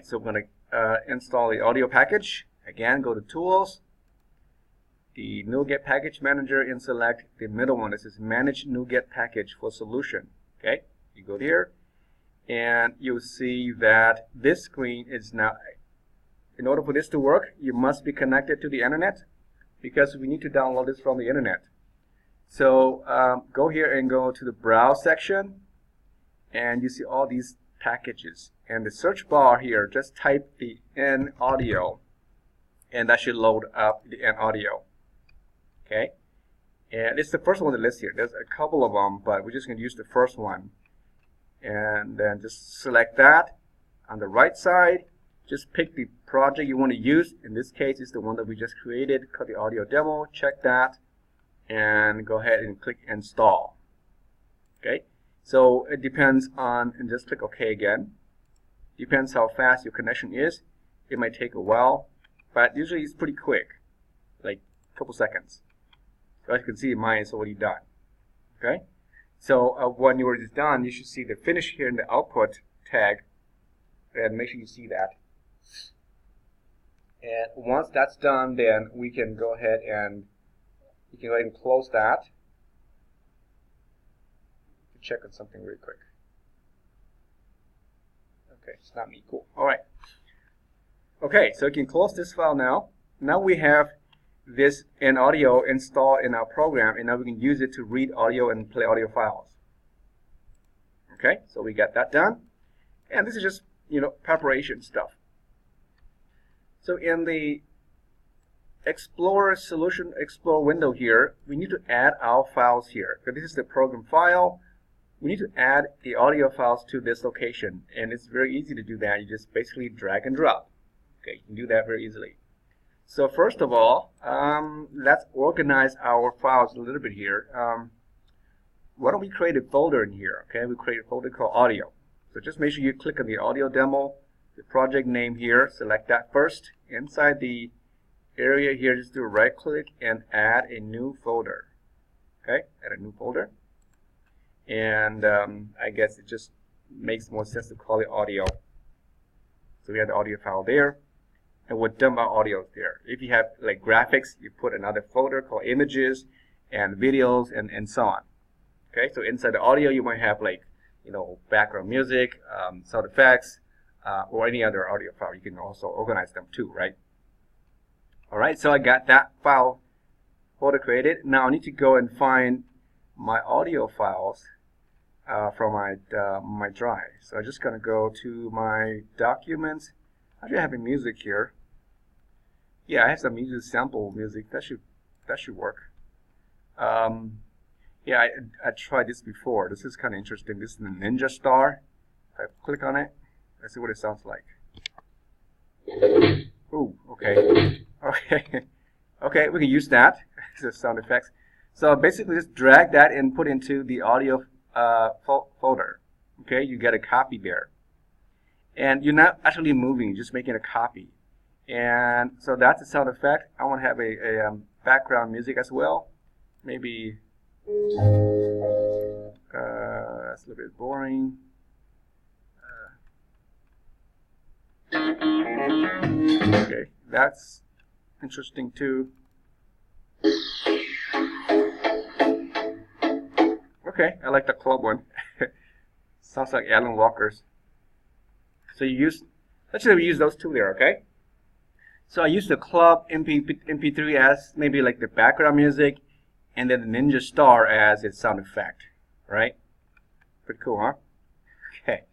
right, so I'm going to install the audio package. Again, go to Tools, the NuGet Package Manager, and select the middle one. This is Manage NuGet Package for Solution. Okay, you go here, and you'll see that this screen is now, in order for this to work, you must be connected to the internet, because we need to download this from the internet. So go here and go to the Browse section, and you see all these packages. And the search bar here, just type the N audio, and that should load up the N audio. Okay, and it's the first one on the list here. There's a couple of them, but we're just going to use the first one. And then just select that. On the right side, just pick the project you want to use. In this case, it's the one that we just created, called the audio demo. Check that, and go ahead and click Install. Okay, so it depends on, and just click OK again. Depends how fast your connection is. It might take a while, but usually it's pretty quick, like a couple seconds. So as you can see, mine is already done. Okay, so when yours is done, you should see the finish here in the output tag, and make sure you see that. And once that's done, then we can go ahead and close that. Check on something really quick. Okay, it's not me. Cool. All right. Okay, so you can close this file now. Now we have this in audio installed in our program, and now we can use it to read audio and play audio files. Okay, so we got that done, and this is just preparation stuff. So in the Explorer Solution Explorer window here, we need to add our files here. So this is the program file. We need to add the audio files to this location, and it's very easy to do that. You just basically drag and drop. Okay, you can do that very easily. So first of all, let's organize our files a little bit here. Why don't we create a folder in here? Okay, we create a folder called audio. So just make sure you click on the audio demo, the project name here, select that first. Inside the area here, just do a right click and add a new folder. Okay, add a new folder. And I guess it just makes more sense to call it audio. So we have the audio file there, and we'll dump our audio there. If you have like graphics, you put another folder called images and videos and so on. Okay, so inside the audio you might have like background music, sound effects, or any other audio file. You can also organize them too, right? All right, so I got that file folder created. Now I need to go and find my audio files from my drive. So I'm just going to go to my documents. I do have a music here. Yeah, I have some music sample music. That should work. Yeah, I tried this before. This is kind of interesting. This is the Ninja Star. If I click on it, let's see what it sounds like. Ooh, okay. Okay. Okay, we can use that as a sound effects. So basically just drag that and put into the audio folder. Okay, you get a copy there. And you're not actually moving, you're just making a copy. And so that's a sound effect. I want to have a background music as well. Maybe that's a little bit boring. Okay, that's interesting too. Okay, I like the club one. Sounds like Alan Walker's. So let's say we use those two there, okay? So I use the club MP3 as maybe like the background music, and then the Ninja Star as its sound effect, right? Pretty cool, huh? Okay.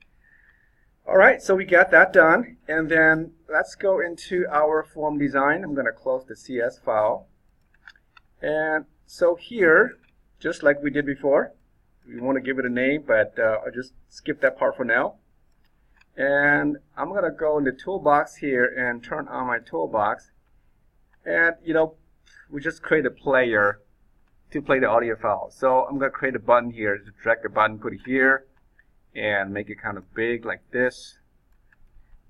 All right, so we got that done, and then let's go into our form design. I'm going to close the CS file. And so here, just like we did before, we want to give it a name, but I'll just skip that part for now. And I'm going to go in the toolbox here and turn on my toolbox. And, we just create a player to play the audio file. So I'm going to create a button here. Just drag the button, put it here, and make it kind of big like this.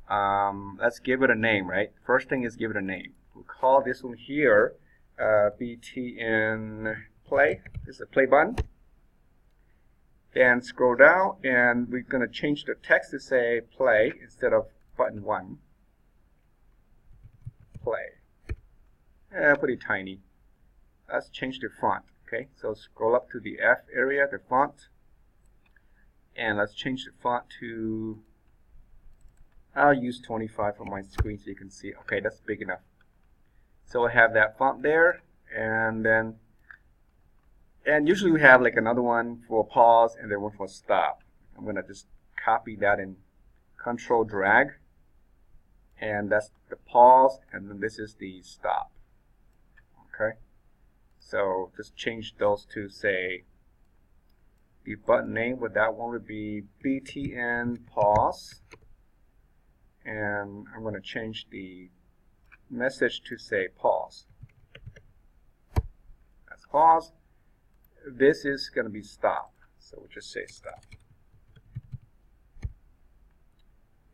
Let's give it a name, right? First thing is give it a name. We'll call this one here BTN Play. This is a play button. Then scroll down, and we're going to change the text to say play instead of button 1, play. Pretty tiny. Let's change the font. Okay, so scroll up to the F area, the font, and let's change the font to, I'll use 25 on my screen so you can see. Okay, that's big enough. So I have that font there, and usually we have like another one for pause and then one for stop. I'm gonna just copy that and control drag, and that's the pause, and then this is the stop. Okay, so just change those to, say, the button name, but that one would be btn pause, and I'm going to change the message to say pause. That's pause. This is going to be stop, so we'll just say stop.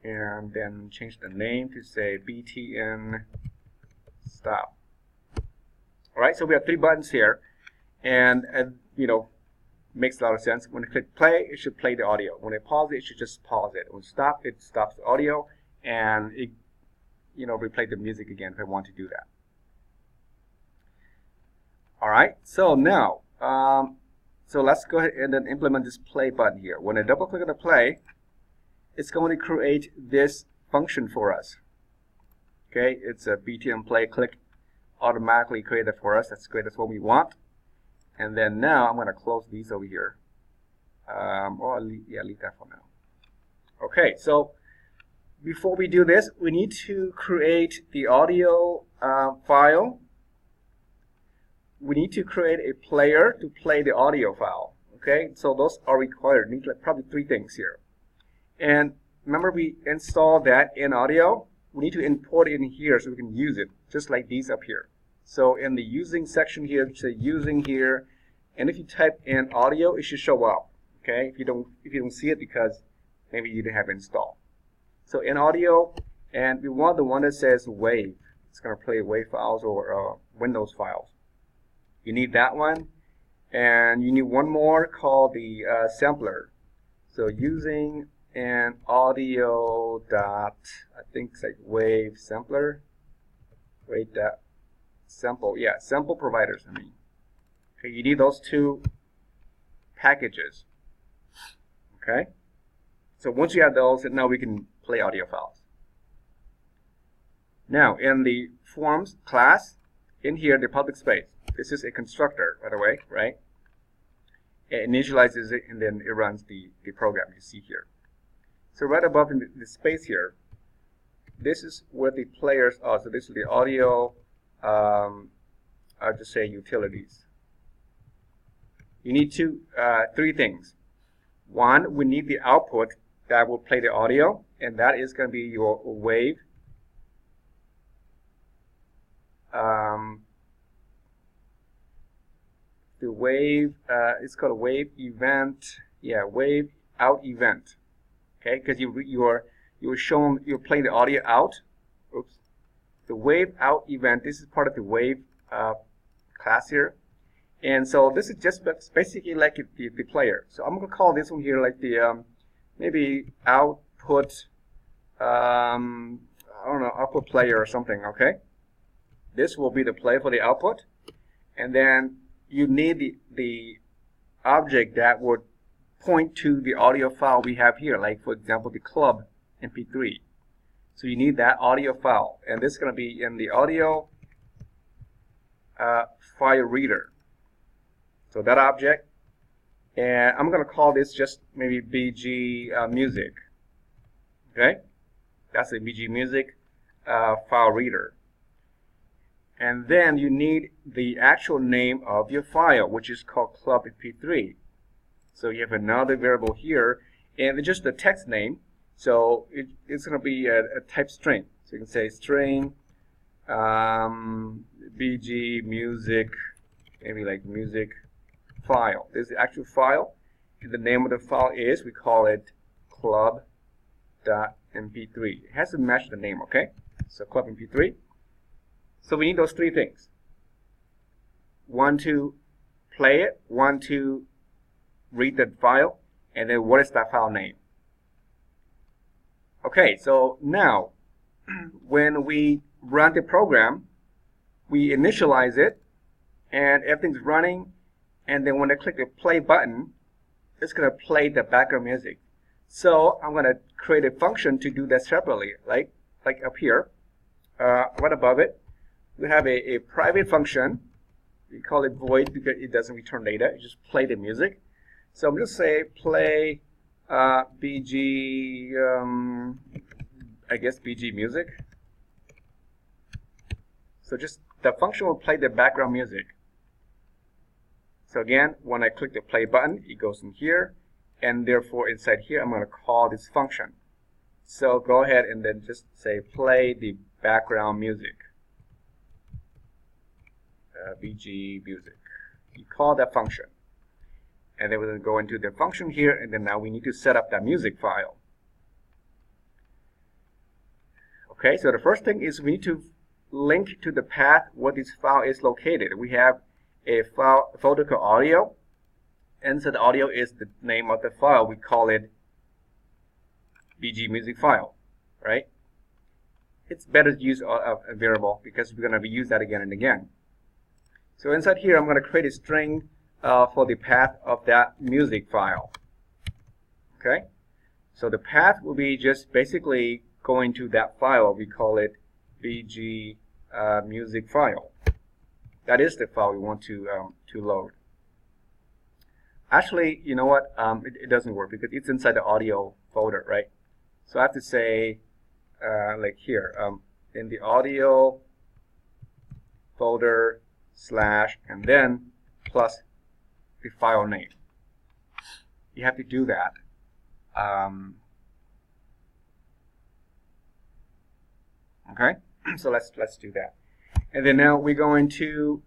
And then change the name to say btn stop. Alright, so we have 3 buttons here, and you know, makes a lot of sense. When I click play, it should play the audio. When I pause it, it should just pause it. When stop, it stops the audio, and it, you know, replay the music again if I want to do that. Alright, so now, so let's go ahead and then implement this play button here. When I double click on the play, it's going to create this function for us. Okay, it's a btn play click, automatically create it for us. That's great, that's what we want. And then now I'm going to close these over here. Or leave that for now. Okay, so before we do this, we need to create the audio file. We need to create a player to play the audio file. Okay, so those are required. We need probably 3 things here. And remember, we installed that in audio. We need to import it in here so we can use it, just like these up here. So in the using section here, say using here, and if you type in audio, it should show up. Okay, if you don't see it because maybe you didn't have it installed. So in audio, and we want the one that says wave. It's going to play wave files or Windows files. You need that one, and you need one more called the sampler. So using an audio dot, I think it's like wave sampler. Wait, that sample, yeah, sample providers. I mean, okay, you need those 2 packages. Okay, so once you have those, now we can play audio files. Now in the forms class, in here, the public space. This is a constructor, by the way, right? It initializes it and then it runs the program you see here. So right above in the space here, this is where the players are. So this is the audio, I'll just say utilities. You need 3 things. One, we need the output that will play the audio, and that is going to be your wave. The wave, it's called a wave event. Yeah, wave out event. Okay, because you're playing the audio out. Oops. The wave out event. This is part of the wave class here, and so this is just basically like the player. So I'm gonna call this one here like the maybe output. I don't know, output player or something. Okay, this will be the play for the output, and then you need the object that would point to the audio file we have here, like for example the club mp3. So you need that audio file, and this is going to be in the audio file reader. So that object, and I'm going to call this just maybe BG music. Okay, that's a BG music file reader. And then you need the actual name of your file, which is called club mp3. So you have another variable here, and it's just the text name. So it's going to be a type string. So you can say string BG music, maybe like music file. This is the actual file. And the name of the file is, we call it club.mp3. It has to match the name, okay? So club mp3. So we need those 3 things. One to play it, one to read the file, and then what is that file name? Okay, so now when we run the program, we initialize it and everything's running, and then when I click the play button, it's going to play the background music. So I'm going to create a function to do that separately, like up here, right above it. We have a private function. We call it void because it doesn't return data. It just play the music. So I'm just say play BG, I guess BG music. So just the function will play the background music. So again, when I click the play button, it goes in here, and therefore inside here I'm going to call this function. So go ahead and then just say play the background music. BG music. You call that function. And then we're going to go into the function here, and then now we need to set up that music file. Okay, so the first thing is we need to link to the path where this file is located. We have a folder called audio, and so the audio is the name of the file. We call it BG music file, right? It's better to use a variable because we're going to reuse that again and again. So inside here, I'm going to create a string for the path of that music file. Okay, so the path will be just basically going to that file. We call it BG music file. That is the file we want to load. Actually, you know what? It doesn't work because it's inside the audio folder, right? So I have to say, like here, in the audio folder slash and then plus the file name. You have to do that. Okay, so let's do that. And then now we're going to,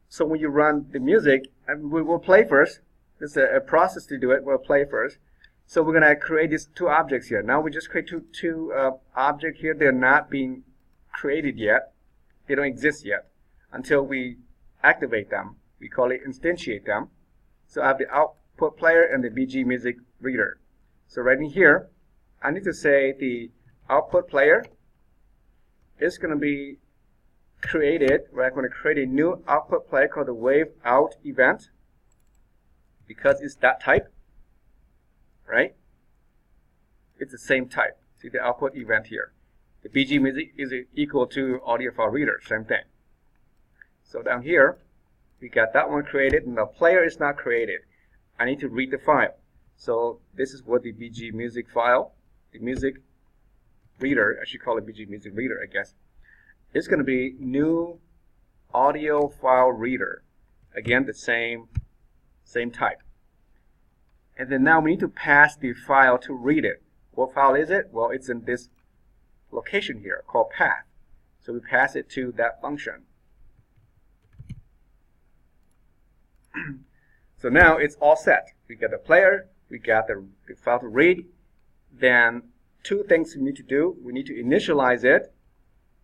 so when you run the music, and we will play first. There's a process to do it. We'll play first. So we're going to create these two objects here. Now we just create two objects here. They're not being created yet. They don't exist yet until we activate them. We call it instantiate them. So I have the output player and the BG music reader. So right in here, I need to say the output player is going to be created. We're going to create a new output player called the wave out event because it's that type, right? It's the same type. See the output event here. The BG music is equal to audio file reader, same thing. So down here, we got that one created, and the player is not created. I need to read the file. So this is what the BG music file, the music reader, I should call it BG music reader, I guess. It's going to be new audio file reader. Again, the same type. And then now we need to pass the file to read it. What file is it? Well, it's in this location here called path. So we pass it to that function. So now it's all set. We got the player, we got the file to read. Then two things we need to do. We need to initialize it.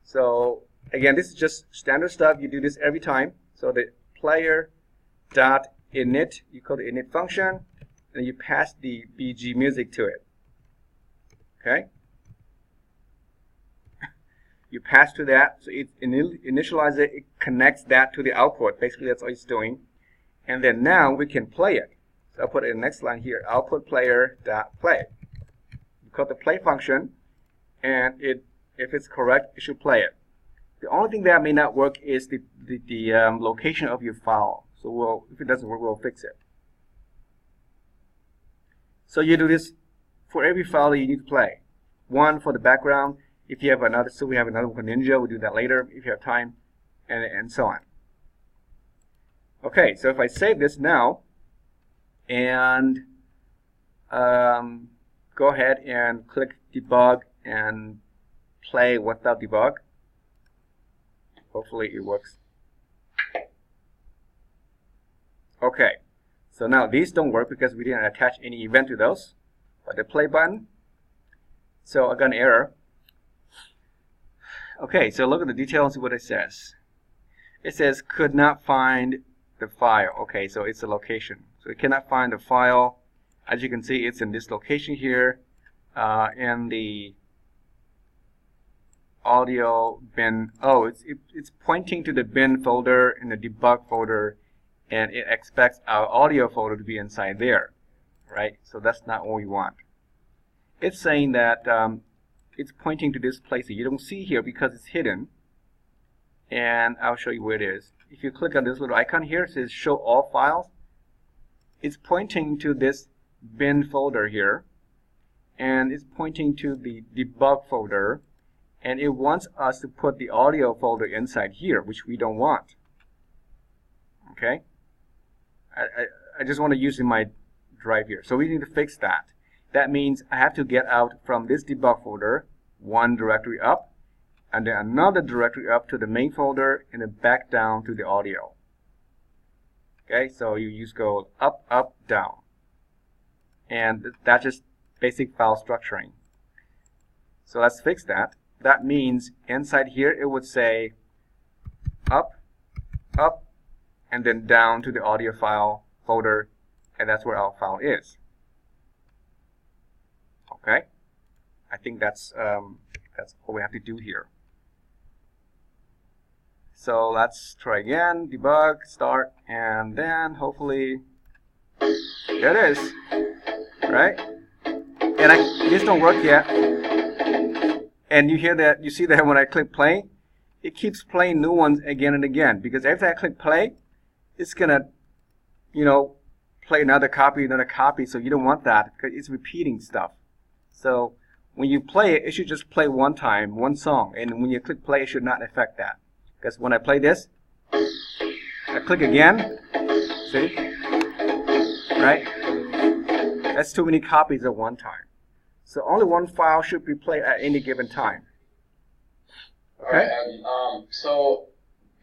So again, this is just standard stuff. You do this every time. So the player dot init, you call the init function, and you pass the BG music to it. Okay? You pass to that, so it initializes it, it connects that to the output. Basically, that's all it's doing. And then now we can play it. So I'll put it in the next line here, output player dot play. You call the play function, and if it's correct, it should play it. The only thing that may not work is the location of your file. So if it doesn't work, we'll fix it. So you do this for every file that you need to play. One for the background. If you have another, so we have another one for Ninja. We'll do that later if you have time, and so on. Okay, so if I save this now, and go ahead and click debug and play without debug. Hopefully it works. Okay, so now these don't work because we didn't attach any event to those. But the play button, so I got an error. Okay, so look at the details and see what it says. It says could not find the file. Okay, so it's a location. So it cannot find the file. As you can see, it's in this location here. in the audio bin. Oh, it's pointing to the bin folder in the debug folder, and it expects our audio folder to be inside there, right? So that's not what we want. It's saying that it's pointing to this place that you don't see here because it's hidden, and I'll show you where it is. If you click on this little icon here, it says show all files. It's pointing to this bin folder here, and it's pointing to the debug folder, and it wants us to put the audio folder inside here, which we don't want. Okay? I just want to use in my drive here. So we need to fix that. That means I have to get out from this debug folder one directory up, and then another directory up to the main folder, and then back down to the audio. Okay, so you just go up, up, down. And that's just basic file structuring. So let's fix that. That means inside here it would say up, up, and then down to the audio file folder, and that's where our file is. Okay, I think that's what we have to do here. So let's try again, debug, start, and then hopefully there it is, right? And this don't work yet. And you hear that, you see that when I click play, it keeps playing new ones again and again, because every time I click play, it's gonna, play another copy, so you don't want that because it's repeating stuff. So when you play it, it should just play one time, one song, and when you click play, it should not affect that. Because when I play this, I click again, see, right? That's too many copies at one time. So only one file should be played at any given time. Okay. All right. So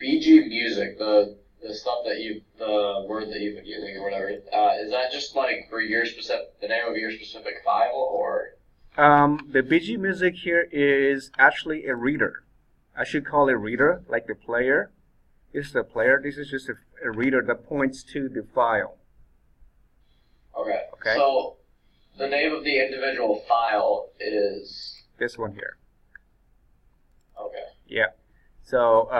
BG music, the stuff that the word that you've been using or whatever, is that just like for your the name of your specific file, or? The BG music here is actually a reader. I should call it reader, like the player. This is the player. This is just a reader that points to the file. Okay. Okay. So the name of the individual file is this one here. Okay. Yeah. So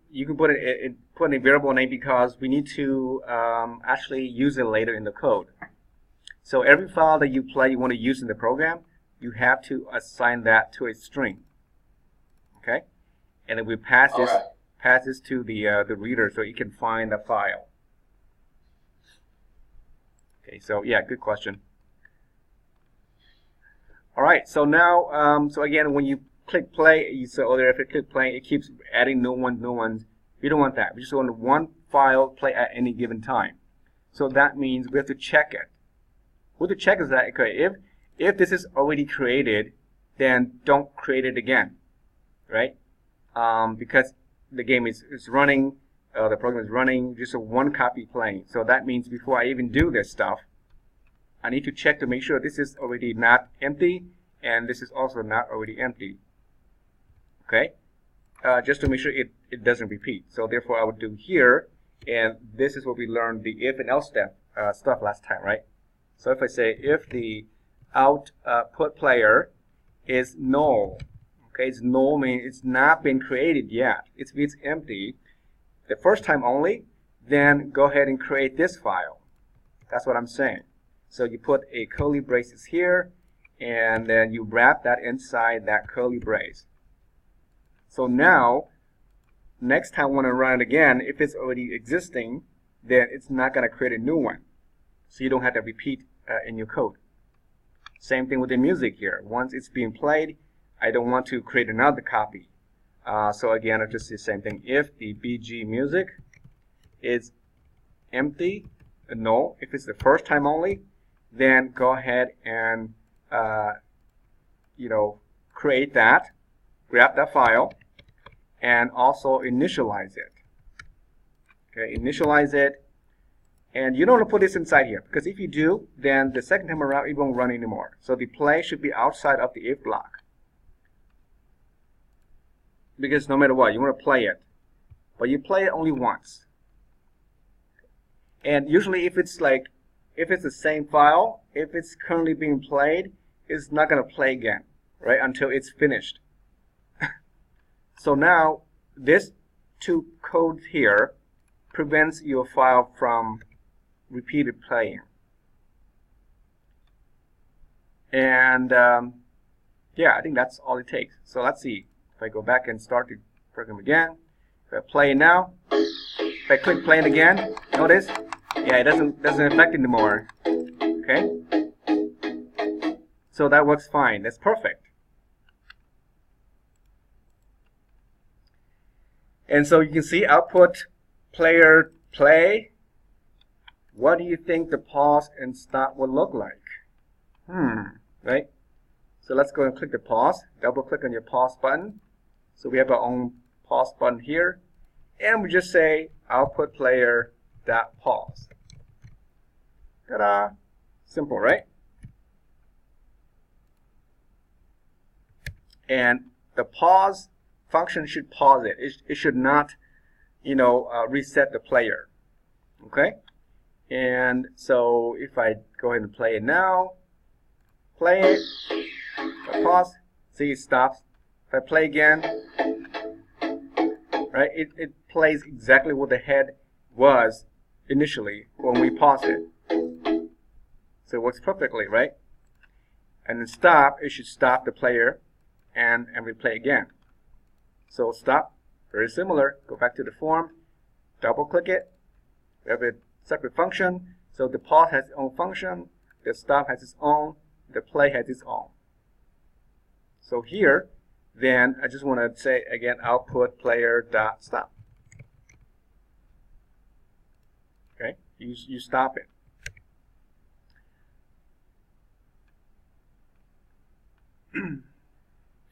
you can put a variable name because we need to actually use it later in the code. So every file that you play, you want to use in the program, you have to assign that to a string. Okay. And then we pass this to the reader so it can find the file. Okay. So yeah, good question. All right, so now, so again, when you click play, you saw earlier, if you click play, it keeps adding new ones. We don't want that. We just want one file play at any given time. So that means we have to check it. What to check is that, okay, if this is already created, then don't create it again, right? Because the game is running, the program is running, just a one copy playing. So that means before I even do this stuff, I need to check to make sure this is already not empty, and this is also not already empty. Okay? Just to make sure it doesn't repeat. So therefore, I would do here, and this is what we learned the if and else stuff last time, right? So if I say if the output player is null, okay, it's null means it's not been created yet. It's empty. The first time only, then go ahead and create this file. That's what I'm saying. So you put a curly braces here, and then you wrap that inside that curly brace. So now, next time I want to run it again, if it's already existing, then it's not going to create a new one. So you don't have to repeat in your code. Same thing with the music here. Once it's being played, I don't want to create another copy. So again, I just do the same thing. If the BG music is empty, null, if it's the first time only, then go ahead and create that, grab that file, and also initialize it. Okay, initialize it, and you don't want to put this inside here, because if you do, then the second time around it won't run anymore. So the play should be outside of the if block, because no matter what, you want to play it, but you play it only once. And usually if it's the same file, if it's currently being played, it's not going to play again, right, until it's finished. So now this two codes here prevents your file from repeated playing. And yeah, I think that's all it takes. So let's see. If I go back and start the program again, if I play it now, if I click play it again, notice, yeah, it doesn't affect it anymore. Okay? So that works fine. That's perfect. And so you can see output player play. What do you think the pause and stop will look like? Right? So let's go and click the pause. Double click on your pause button. So we have our own pause button here. And we just say output player dot pause. Ta-da! Simple, right? And the pause function should pause it. It should not, reset the player. Okay? And so if I go ahead and play it now, play it, I pause, see it stops. If I play again, right, it plays exactly what the head was initially when we paused it. So it works perfectly, right? And then stop, it should stop the player and we play again. So stop, very similar. Go back to the form, double click it. We have a separate function. So the pause has its own function, the stop has its own, the play has its own. So here, then I just want to say again output player dot stop. Okay, you stop it.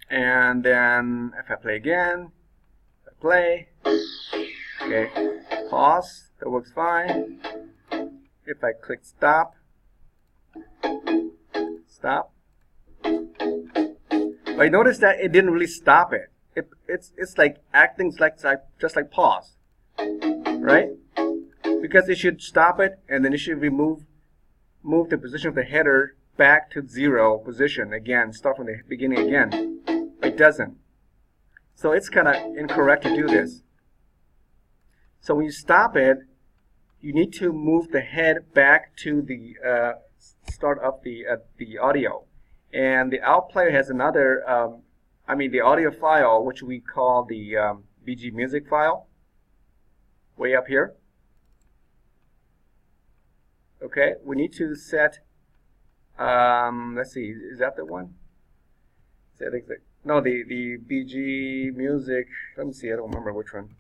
And then if I play again, if I play, okay, pause, that works fine. If I click stop, stop. But I noticed that it didn't really stop it. It's like acting just like pause, right? Because it should stop it and then it should move the position of the header back to 0 position again, start from the beginning again. But it doesn't. So it's kind of incorrect to do this. So when you stop it, you need to move the head back to the start of the audio. And the out player has another, the audio file, which we call the BG music file, way up here. Okay, we need to set, let's see, is that the one? No, the BG music, let me see, I don't remember which one.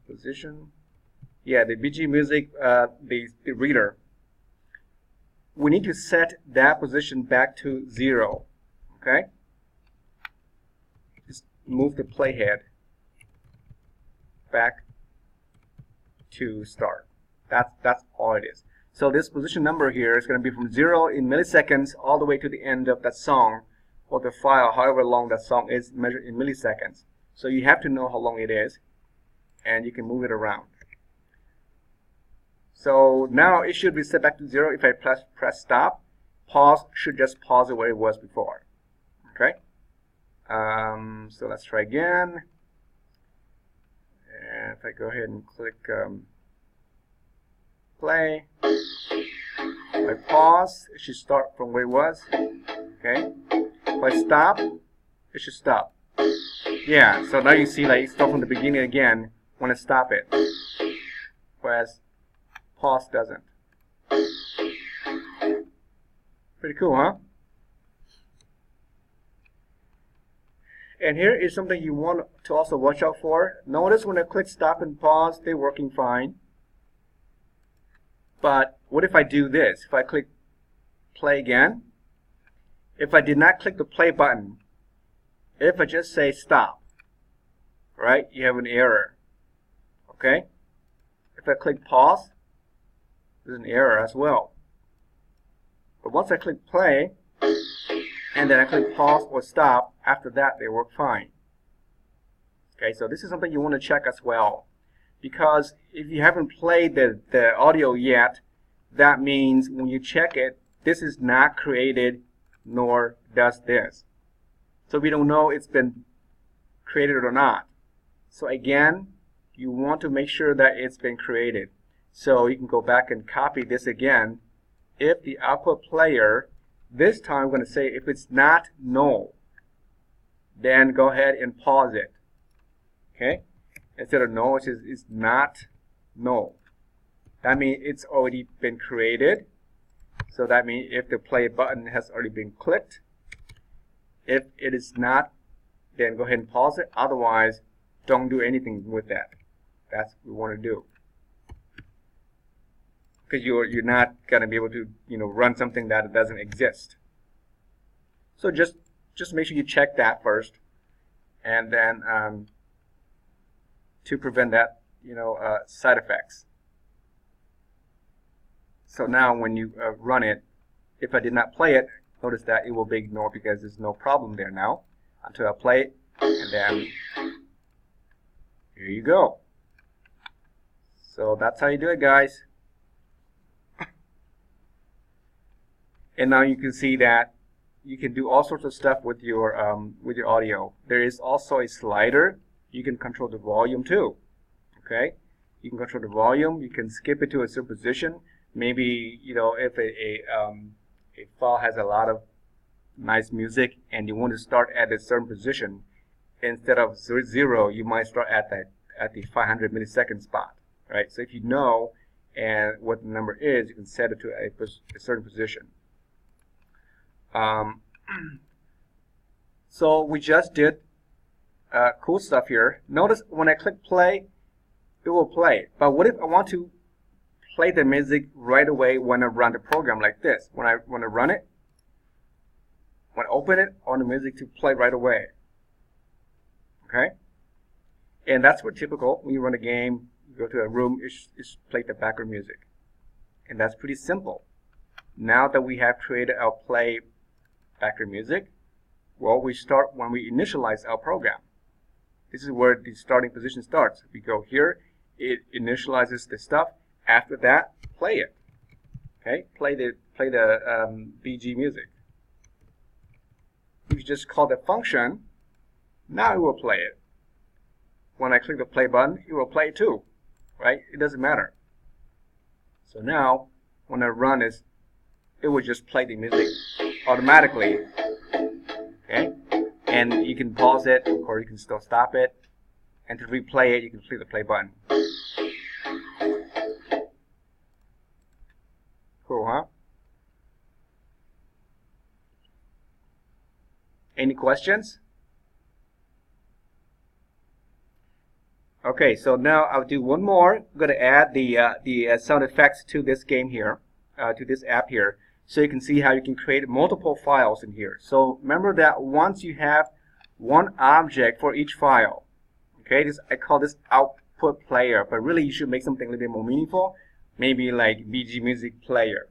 Position. Yeah, the BG music, the reader. We need to set that position back to 0. Okay? Just move the playhead back to start. That's all it is. So this position number here is going to be from 0 in milliseconds all the way to the end of that song or the file, however long that song is, measured in milliseconds. So you have to know how long it is, and you can move it around. So now it should be set back to 0. If I press stop, pause should just pause it where it was before. Okay? So let's try again. And if I go ahead and click play, if I pause, it should start from where it was. Okay? If I stop, it should stop. Yeah, so now you see like it starts from the beginning again when I stop it. Whereas pause doesn't. Pretty cool, huh? And here is something you want to also watch out for. Notice when I click stop and pause, they're working fine. But what if I do this? If I click play again, if I did not click the play button, if I just say stop, right, you have an error. Okay? If I click pause, there's an error as well. But once I click play, and then I click pause or stop, after that they work fine. Okay, so this is something you want to check as well. Because if you haven't played the audio yet, that means when you check it, this is not created nor does this. So we don't know it's been created or not. So again, you want to make sure that it's been created. So you can go back and copy this again. If the output player, this time I'm going to say if it's not null, then go ahead and pause it. Okay? Instead of null, it says it's not null. That means it's already been created. So that means if the play button has already been clicked, if it is not, then go ahead and pause it. Otherwise, don't do anything with that. That's what we want to do. Because you're not going to be able to run something that doesn't exist. So just make sure you check that first, and then to prevent that side effects. So now when you run it, if I did not play it, notice that it will be ignored because there's no problem there now until I play it, and then here you go. So that's how you do it, guys. And now you can see that you can do all sorts of stuff with your audio. There is also a slider. You can control the volume too. Okay, you can control the volume. You can skip it to a certain position. Maybe if a file has a lot of nice music and you want to start at a certain position, instead of 0, you might start at the 500 millisecond spot, right? So if you know and what the number is, you can set it to a certain position. So we just did cool stuff here. Notice when I click play, it will play. But what if I want to play the music right away when I run the program like this? When I run it, when I open it, I want the music to play right away. Okay? And that's what typical when you run a game, you go to a room, it's play the background music. And that's pretty simple. Now that we have created our play background music, well, we start when we initialize our program. This is where the starting position starts. We go here, it initializes the stuff. After that, play it. Okay, play the BG music. If you just call the function, now it will play it. When I click the play button, it will play it too, right? It doesn't matter. So now, when I run this, it will just play the music automatically. Okay, and you can pause it, or you can still stop it. And to replay it, you can click the play button. Cool, huh? Any questions? Okay, so now I'll do one more. I'm going to add the sound effects to this game here, to this app here, so you can see how you can create multiple files in here. So remember that once you have one object for each file, okay, I call this output player, but really you should make something a little bit more meaningful, maybe like BG music player,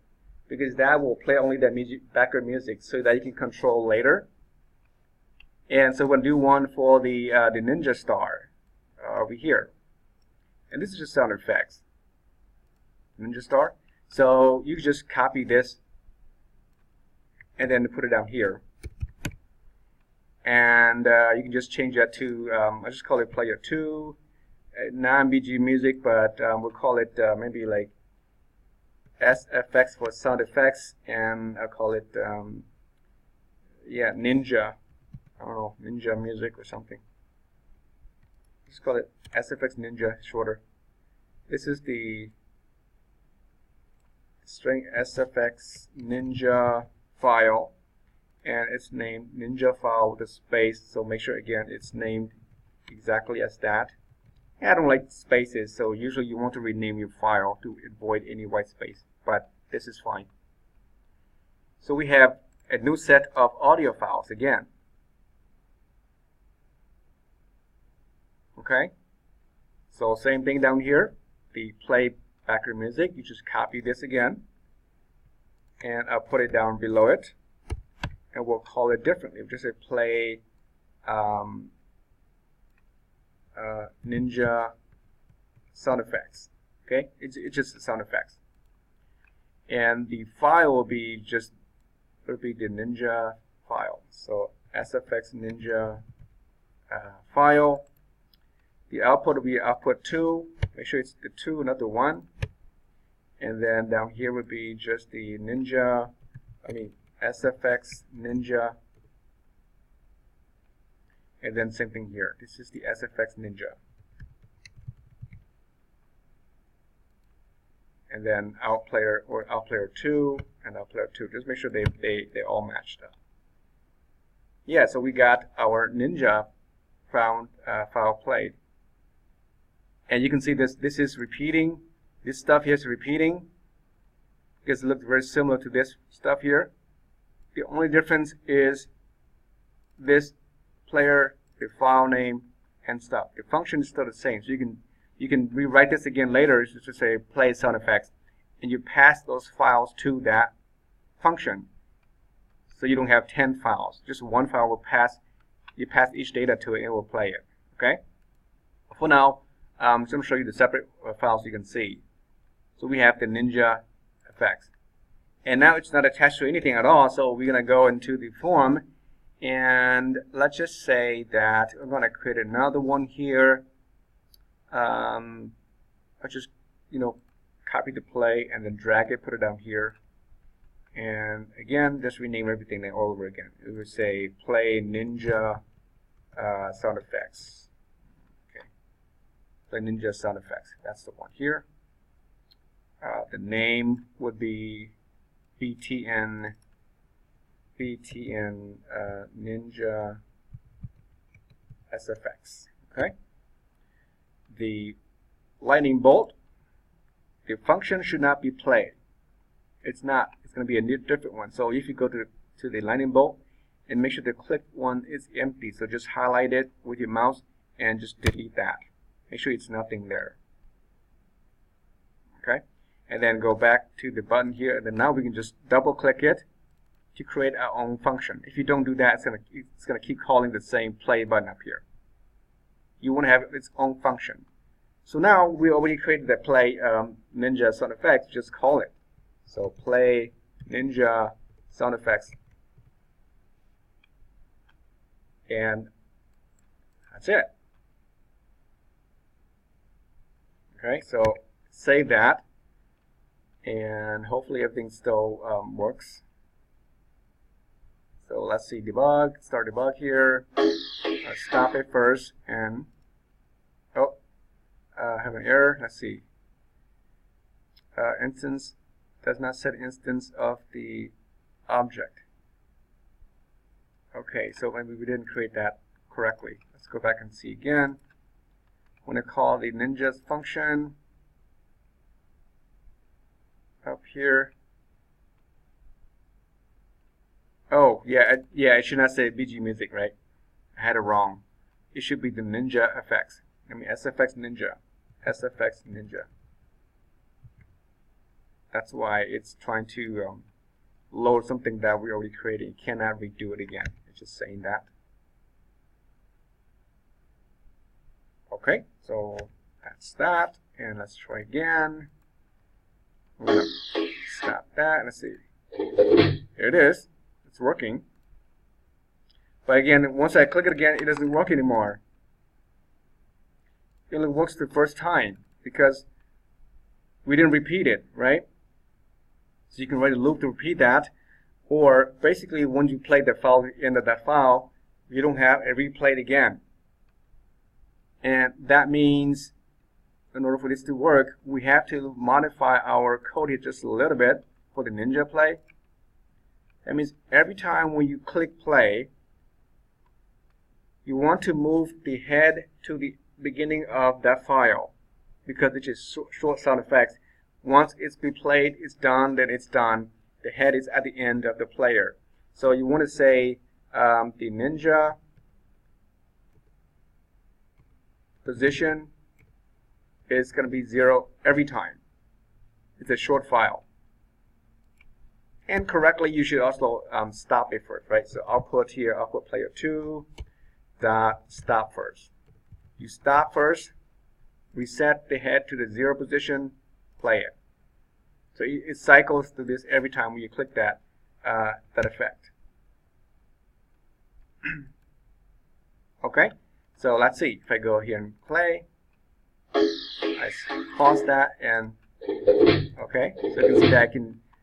because that will play only the background music so that you can control later. And so we're going to do one for the Ninja Star over here. And this is just sound effects. Ninja Star. So you can just copy this and then put it down here. And you can just change that to, I just call it player 2, non-BG music, but we'll call it maybe like SFX for sound effects, and I'll call it, yeah, Ninja. I don't know, Ninja music or something. Just call it SFX Ninja, shorter. This is the string SFX Ninja file, and it's named Ninja file with a space, so make sure again it's named exactly as that. I don't like spaces, so usually you want to rename your file to avoid any white space, but this is fine. So we have a new set of audio files again. Okay, so same thing down here, the play background music. You just copy this again, and I'll put it down below it, and we'll call it differently. We'll just say play Ninja sound effects. Okay, it's just sound effects, and the file will be the Ninja file. So SFX Ninja file. The output will be output 2. Make sure it's the 2, not the 1. And then down here would be just the SFX Ninja. And then same thing here. This is the SFX Ninja. And then outplayer 2 and outplayer 2. Just make sure they all matched up. Yeah, so we got our Ninja file played. And you can see this is repeating. This stuff here is repeating because it looks very similar to this stuff here. The only difference is this player, the file name, and stuff. The function is still the same. So you can rewrite this again later, just to say play sound effects, and you pass those files to that function. So you don't have 10 files. Just one file will pass. You pass each data to it, and it will play it. Okay. For now, I'm going to show you the separate files you can see. So we have the Ninja effects, and now it's not attached to anything at all. So we're going to go into the form, and let's just say that we're going to create another one here. I'll just copy the play and then drag it, put it down here, and again just rename everything all over again. It would say play Ninja sound effects. Okay, play Ninja sound effects. That's the one here. The name would be BTN Ninja SFX. Okay. The lightning bolt, the function should not be played. It's not. It's going to be a different one. So if you go to the lightning bolt and make sure the click one is empty, so just highlight it with your mouse and just delete that. Make sure it's nothing there. Okay, and then go back to the button here, and then now we can just double click it to create our own function. If you don't do that, it's gonna keep calling the same play button up here. You want to have its own function. So now we already created the play Ninja sound effects. Just call it. So play Ninja sound effects, and that's it. Okay, so save that, and hopefully everything still works. So let's see, debug, start debug here. Let's stop it first, and have an error. Let's see. Instance does not set instance of the object. Okay, so maybe we didn't create that correctly. Let's go back and see again. I'm going to call the Ninja's function up here. Oh, yeah, it should not say BG Music, right? I had it wrong. It should be the Ninja effects. SFX Ninja. SFX Ninja. That's why it's trying to load something that we already created. You cannot redo it again. It's just saying that. Okay, so that's that. And let's try again. We're going to stop that. Let's see. Here it is. It's working. But again, once I click it again, it doesn't work anymore. It only works the first time because we didn't repeat it, right? So you can write a loop to repeat that, or basically once you play the file, the end of that file, you don't have a replay it again. And that means in order for this to work, we have to modify our code here just a little bit for the Ninja play. That means every time when you click play, you want to move the head to the beginning of that file because it's just short sound effects. Once it's been played, it's done, then it's done. The head is at the end of the player. So you want to say the Ninja position is going to be 0 every time. It's a short file. And correctly, you should also stop it first, right? So output here, output player 2 dot stop first. You stop first, reset the head to the 0 position, play it. So it cycles through this every time when you click that effect. Okay, so let's see. If I go here and play, I pause that, and okay, so you can see that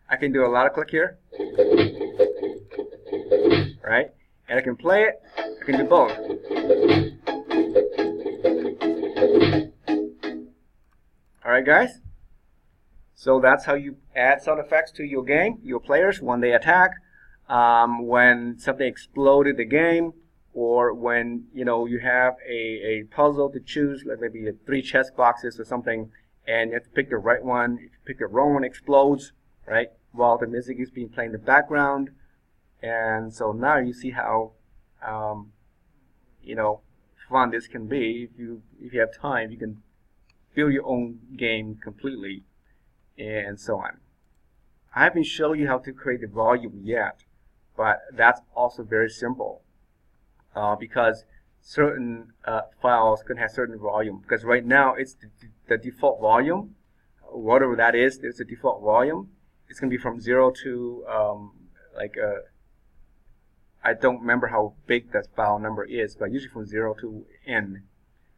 I can do a lot of click here, right? And I can play it. I can do both. All right, guys. So that's how you add sound effects to your game, your players when they attack, when something exploded the game, or when you have a puzzle to choose, like maybe 3 chess boxes or something, and you have to pick the right one. If you pick the wrong one, it explodes, right? While the music is being played in the background. And so now you see how fun this can be. If you have time, you can build your own game completely, and so on. I haven't shown you how to create the volume yet, but that's also very simple because certain files can have certain volume. Because right now it's the default volume, whatever that is. There's a default volume. It's going to be from 0 to I don't remember how big that file number is, but usually from 0 to n.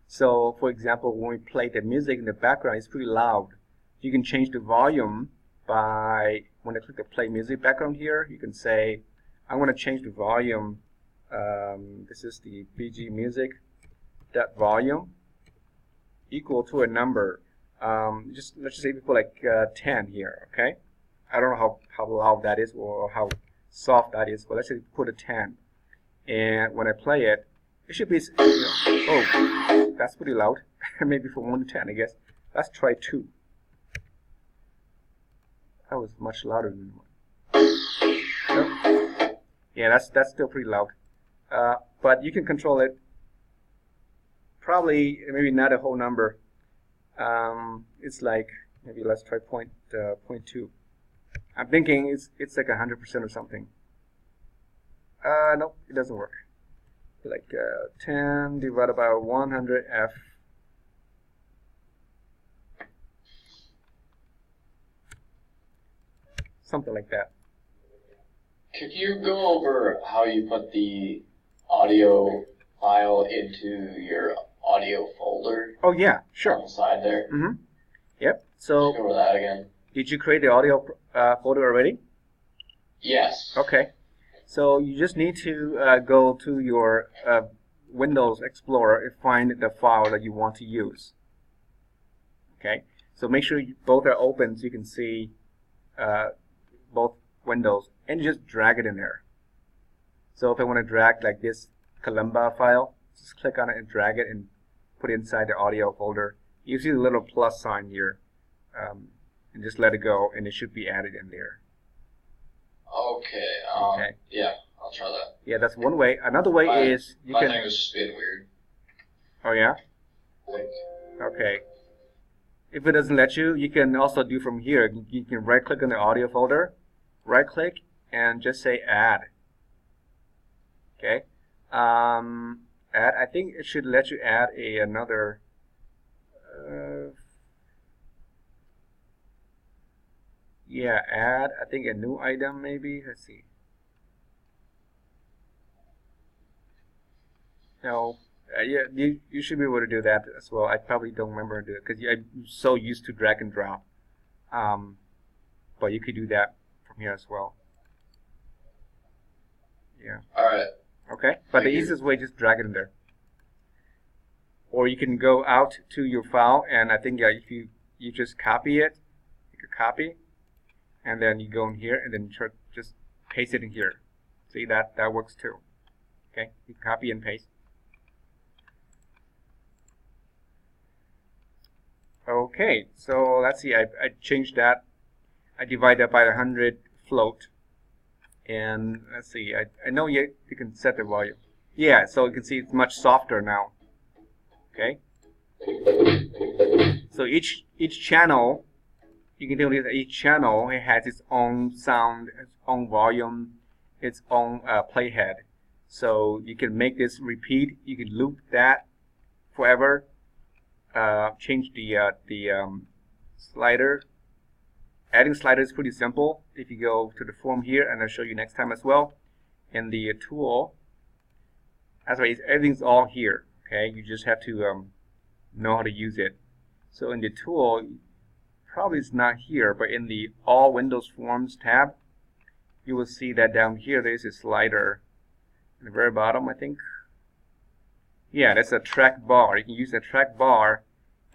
So, for example, when we play the music in the background, it's pretty loud. You can change the volume by, when I click the play music background here, you can say, I want to change the volume. This is the BG music dot volume equal to a number. Let's just say we put like 10 here, okay? I don't know how loud that is or how soft that is, but let's say put a 10. And when I play it, it should be, oh, that's pretty loud. Maybe from 1 to 10, I guess. Let's try 2. That was much louder than 1. Oh. Yeah, that's still pretty loud. But you can control it. Probably, maybe not a whole number. It's like, maybe let's try 0.2. I'm thinking it's like 100% or something. Nope, it doesn't work. Like 10 divided by 100f. Something like that. Could you go over how you put the audio file into your audio folder? Oh yeah, sure. On the side there. Mm-hmm. Yep. So. Just go over that again. Did you create the audio folder already? Yes. Okay. So you just need to go to your Windows Explorer and find the file that you want to use. Okay. So make sure both are open so you can see both windows, and just drag it in there. So if I want to drag like this Kalimba file, just click on it and drag it and put it inside the audio folder. You see the little plus sign here, and just let it go, and it should be added in there. Okay. Okay. Yeah, I'll try that. Yeah, that's one way. Another way is you my can. thing was just being weird. Oh yeah. Okay. If it doesn't let you, you can also do from here. You can right-click on the audio folder, right-click, and just say Add. Okay. Add. I think it should let you add another. Yeah, add. I think a new item maybe. Let's see. No. Yeah, you should be able to do that as well. I probably don't remember to do it because I'm so used to drag and drop. But you could do that from here as well. Yeah. All right. Okay. But the easiest way, just drag it in there. Or you can go out to your file, and I think if you just copy it, you could copy, and then you go in here, and then just paste it in here. See, that works too. Okay. You copy and paste. Okay, so let's see, I changed that. I divide that by 100 float. And let's see, I know you can set the volume. Yeah, so you can see it's much softer now. Okay? So each channel, you can tell that each channel it has its own sound, its own volume, its own playhead. So you can make this repeat, you can loop that forever. Change the slider. Adding slider is pretty simple. If you go to the form here, and I'll show you next time as well, in the tool, That's why everything's all here. Okay, you just have to know how to use it. So in the tool, probably it's not here, but in the All Windows Forms tab, you will see that down here there's a slider at the very bottom, I think. Yeah, that's a track bar. You can use the track bar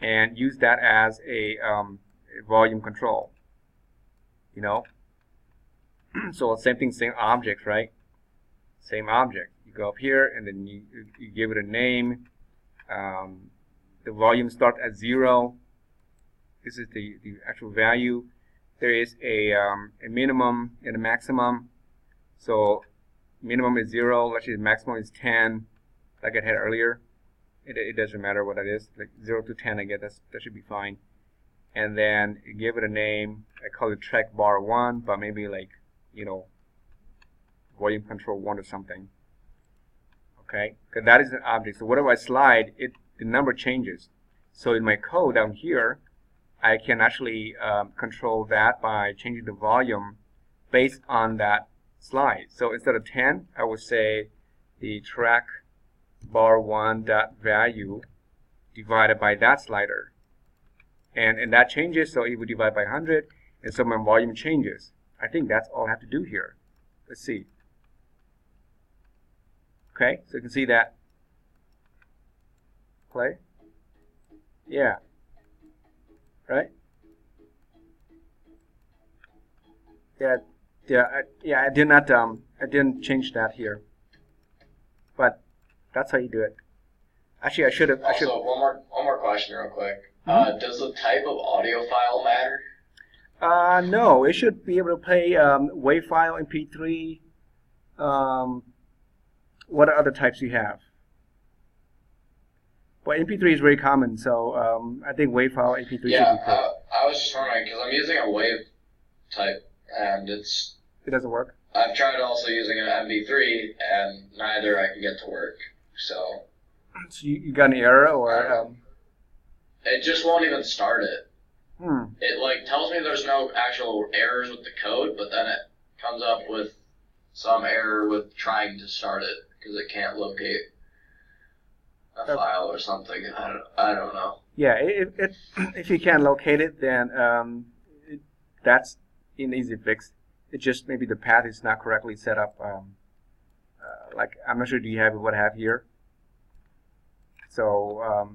and use that as a volume control. You know, so same thing, same object, right? Same object. You go up here and then you give it a name. The volume starts at 0. This is the actual value. There is a minimum and a maximum. So minimum is 0. Actually, the maximum is 10, like I had earlier. It doesn't matter what it is. Like 0 to 10, I guess that should be fine. And then you give it a name. I call it track bar 1, but maybe like, you know, volume control 1 or something. Okay, because that is an object. So whatever I slide, the number changes. So in my code down here, I can actually control that by changing the volume based on that slide. So instead of 10, I would say the track bar 1 dot value divided by that slider. And that changes, so it would divide by 100, and so my volume changes. I think that's all I have to do here. Let's see. Okay, so you can see that. Play. Yeah. Right? Yeah, I did not I didn't change that here. But that's how you do it. Actually, I should have. Also, one more question, real quick. Does the type of audio file matter? No, it should be able to play WAV file, MP3. What other types you have? Well, MP3 is very common, so I think WAV file, MP3 should be good. I was just wondering because I'm using a WAV type, and it doesn't work. I've tried also using an MP3, and neither I can get to work. So you got an error, or it just won't even start it. Hmm. It like tells me there's no actual errors with the code, but then it comes up with some error with trying to start it because it can't locate a file or something. I don't know. Yeah, if you can't locate it, then that's an easy fix. It's just maybe the path is not correctly set up. Like, I'm not sure, do you have what I have here? So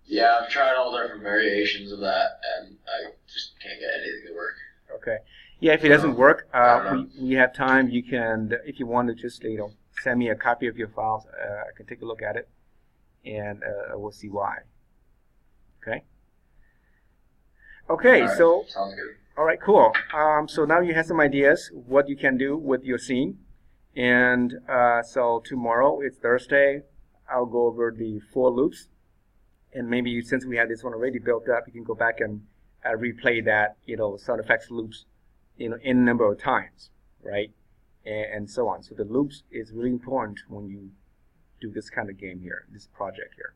yeah, I've tried all different variations of that, and I just can't get anything to work. Okay. Yeah, if it doesn't work, we have time. You can, if you want to, just send me a copy of your files. I can take a look at it, and we'll see why. Okay. Okay. All right, so sounds good. All right, cool. So now you have some ideas what you can do with your scene, and so tomorrow, it's Thursday, I'll go over the 4 loops, and maybe since we have this one already built up, you can go back and replay that, sound effects loops, n number of times, right, and so on. So the loops is really important when you do this kind of game here, this project here.